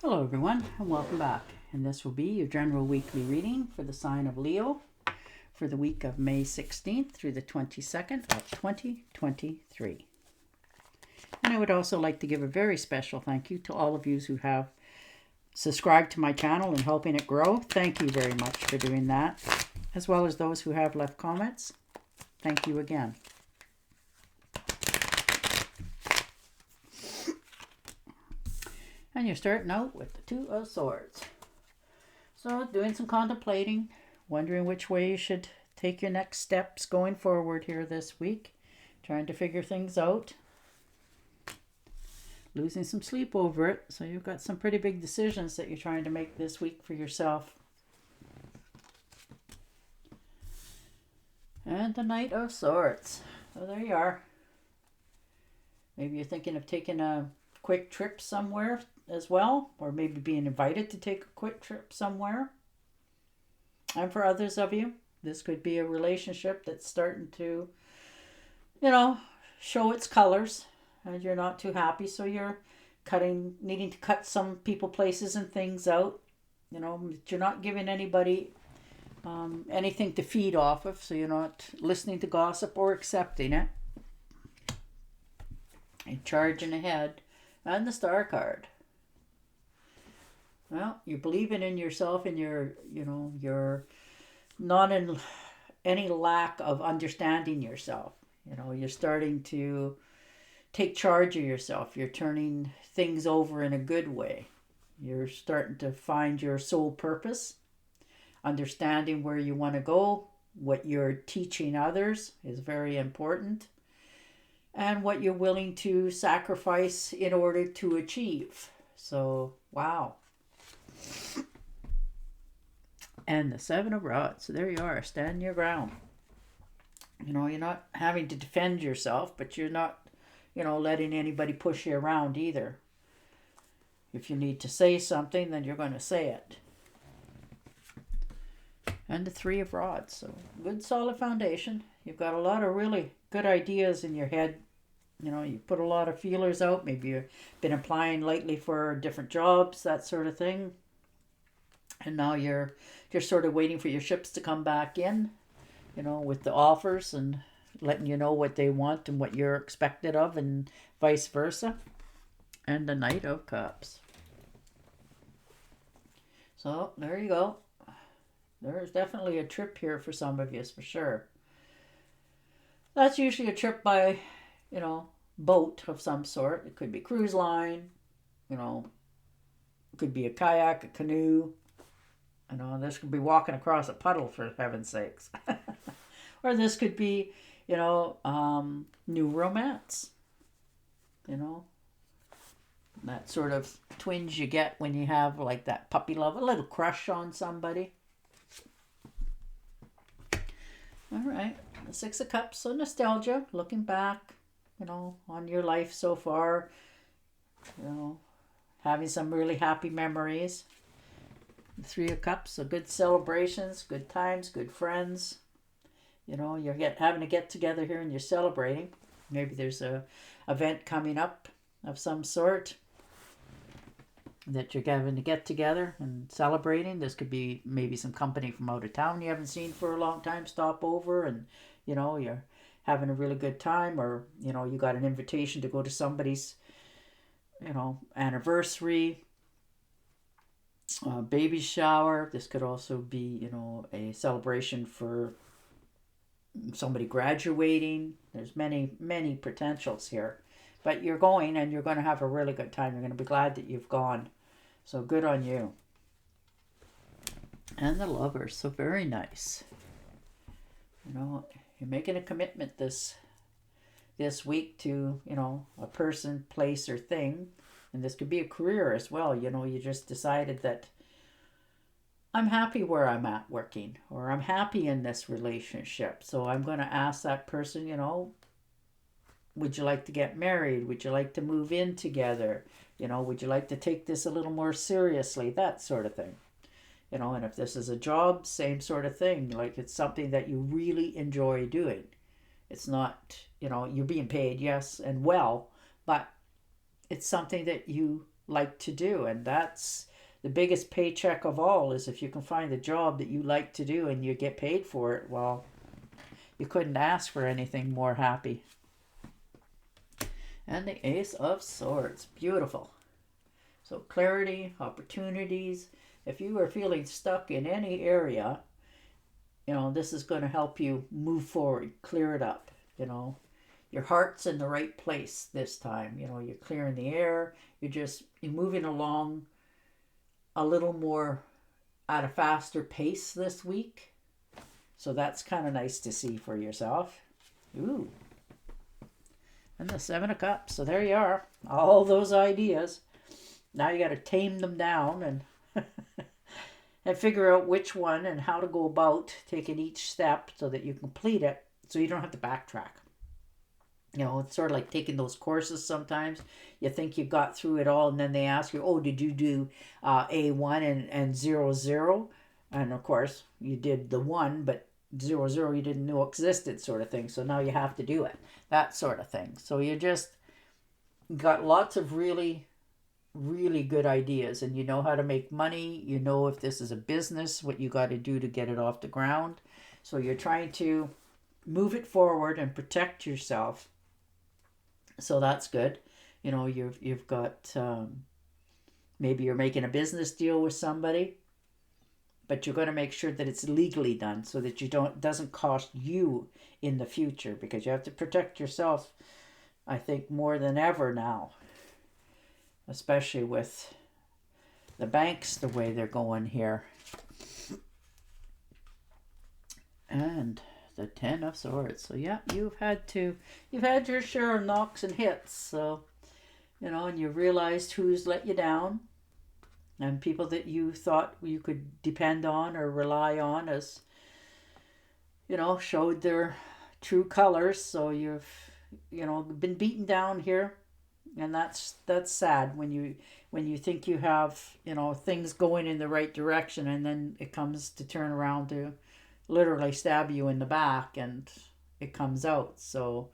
Hello everyone and welcome back, and this will be your general weekly reading for the sign of Leo for the week of May 16th through the 22nd of 2023. And I would also like to give a very special thank you to all of you who have subscribed to my channel and helping it grow. Thank you very much for doing that, as well as those who have left comments. Thank you again. And you're starting out with the Two of Swords. So doing some contemplating, wondering which way you should take your next steps going forward here this week. Trying to figure things out. Losing some sleep over it. So you've got some pretty big decisions that you're trying to make this week for yourself. And the Knight of Swords. So there you are. Maybe you're thinking of taking a quick trip somewhere as well, or maybe being invited to take a quick trip somewhere. And for others of you, this could be a relationship that's starting to, show its colors, and you're not too happy, so you're needing to cut some people, places, and things out. You're not giving anybody anything to feed off of, so you're not listening to gossip or accepting it. And charging ahead. And the Star card. Well, you're believing in yourself, and you're not in any lack of understanding yourself. You're starting to take charge of yourself. You're turning things over in a good way. You're starting to find your soul purpose, understanding where you want to go, what you're teaching others is very important, and what you're willing to sacrifice in order to achieve. So, wow. And the Seven of Rods. So there you are, stand your ground. You're not having to defend yourself, but you're not, letting anybody push you around either. If you need to say something, then you're going to say it. And the Three of Rods. So good solid foundation. You've got a lot of really good ideas in your head. You put a lot of feelers out. Maybe you've been applying lately for different jobs, that sort of thing. And now you're sort of waiting for your ships to come back in, with the offers and letting you know what they want and what you're expected of, and vice versa. And the Knight of Cups. So there you go. There's definitely a trip here for some of you, for sure. That's usually a trip by, boat of some sort. It could be cruise line, it could be a kayak, a canoe. This could be walking across a puddle, for heaven's sakes. Or this could be, new romance. That sort of twinge you get when you have like that puppy love, a little crush on somebody. All right, the Six of Cups, so nostalgia, looking back, on your life so far, having some really happy memories. The Three of Cups, so good celebrations, good times, good friends. You're having a get together here and you're celebrating. Maybe there's a event coming up of some sort that you're having to get together and celebrating. This could be maybe some company from out of town you haven't seen for a long time, stop over, and you're having a really good time, or you got an invitation to go to somebody's anniversary, baby shower. This could also be a celebration for somebody graduating. There's many potentials here, but you're going, and you're going to have a really good time. You're going to be glad that you've gone, so good on you. And the Lovers, so very nice. You're making a commitment this week to a person, place, or thing. And this could be a career as well. You just decided that I'm happy where I'm at working, or I'm happy in this relationship. So I'm going to ask that person, would you like to get married? Would you like to move in together? Would you like to take this a little more seriously? That sort of thing. And if this is a job, same sort of thing. Like, it's something that you really enjoy doing. It's not, you're being paid, yes, and well, but it's something that you like to do. And that's the biggest paycheck of all, is if you can find a job that you like to do and you get paid for it. Well, you couldn't ask for anything more happy. And the Ace of Swords. Beautiful. So clarity, opportunities. If you are feeling stuck in any area, this is going to help you move forward, clear it up. Your heart's in the right place this time. You're clearing the air. You're moving along a little more at a faster pace this week. So that's kind of nice to see for yourself. Ooh. And the Seven of Cups. So there you are. All those ideas. Now you got to tame them down and and figure out which one and how to go about taking each step so that you complete it, so you don't have to backtrack. It's sort of like taking those courses sometimes. You think you got through it all, and then they ask you, oh, did you do A1 and 00? And of course, you did the 1, but 00 you didn't know existed, sort of thing. So now you have to do it, that sort of thing. So you just got lots of really, really good ideas, and you know how to make money. If this is a business, what you got to do to get it off the ground. So you're trying to move it forward and protect yourself. So that's good. You've got maybe you're making a business deal with somebody, but you're going to make sure that it's legally done so that doesn't cost you in the future, because you have to protect yourself, I think, more than ever now, especially with the banks the way they're going here. And the 10 of Swords. So yeah, you've had your share of knocks and hits. So, and you realized who's let you down, and people that you thought you could depend on or rely on as, showed their true colors. So you've, been beaten down here, and that's sad when you think you have, things going in the right direction, and then it comes to turn around to literally stab you in the back, and it comes out. So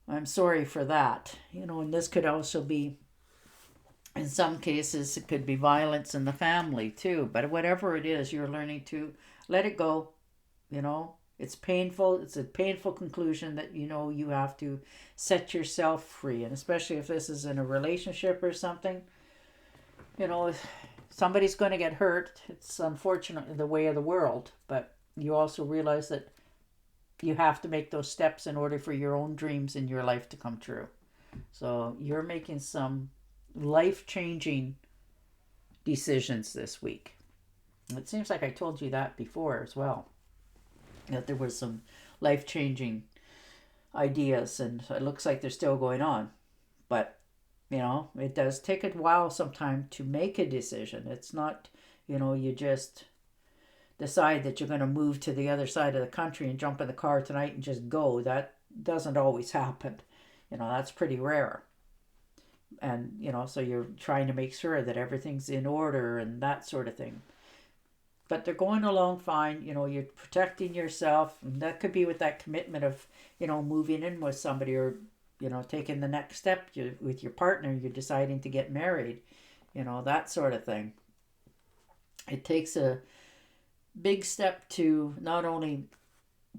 I'm sorry for that. And this could also be, in some cases, it could be violence in the family too. But whatever it is, you're learning to let it go. It's painful. It's a painful conclusion that, you have to set yourself free. And especially if this is in a relationship or something, somebody's going to get hurt. It's unfortunately the way of the world, but you also realize that you have to make those steps in order for your own dreams in your life to come true. So you're making some life-changing decisions this week. It seems like I told you that before as well, that there was some life-changing ideas, and it looks like they're still going on. But it does take a while sometimes to make a decision. It's not, you just decide that you're going to move to the other side of the country and jump in the car tonight and just go. That doesn't always happen. That's pretty rare. And, so you're trying to make sure that everything's in order and that sort of thing. But they're going along fine. You're protecting yourself. And that could be with that commitment of, moving in with somebody, or, taking the next step with your partner. You're deciding to get married, that sort of thing. It takes a big step to not only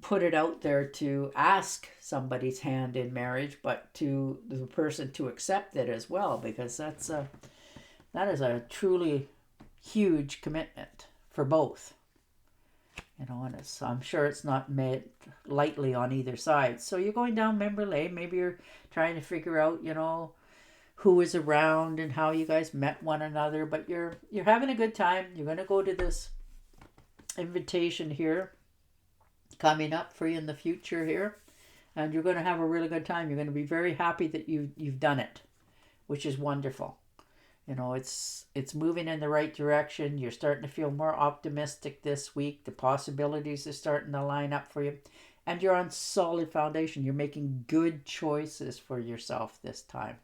put it out there to ask somebody's hand in marriage, but to the person to accept it as well, because that is a truly huge commitment for both. And I'm sure it's not made lightly on either side. So you're going down memory lane. Maybe you're trying to figure out, who is around and how you guys met one another, but you're having a good time. You're going to go to this invitation here coming up for you in the future here, and you're going to have a really good time. You're going to be very happy that you've done it, which is wonderful. It's moving in the right direction. You're starting to feel more optimistic this week. The possibilities are starting to line up for you, and you're on solid foundation. You're making good choices for yourself this time,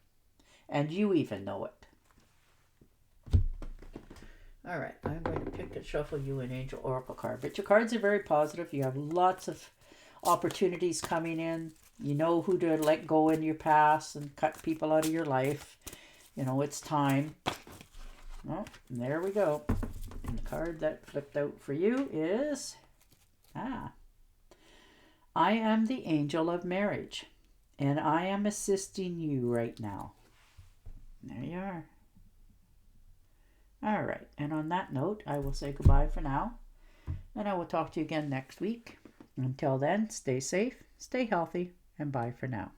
and you even know it. All right, I'm going to pick and shuffle you an Angel Oracle card. But your cards are very positive. You have lots of opportunities coming in. You know who to let go in your past and cut people out of your life. you know, it's time. Oh, there we go. And the card that flipped out for you is, I am the angel of marriage, and I am assisting you right now. There you are. All right, and on that note, I will say goodbye for now, and I will talk to you again next week. Until then, stay safe, stay healthy, and bye for now.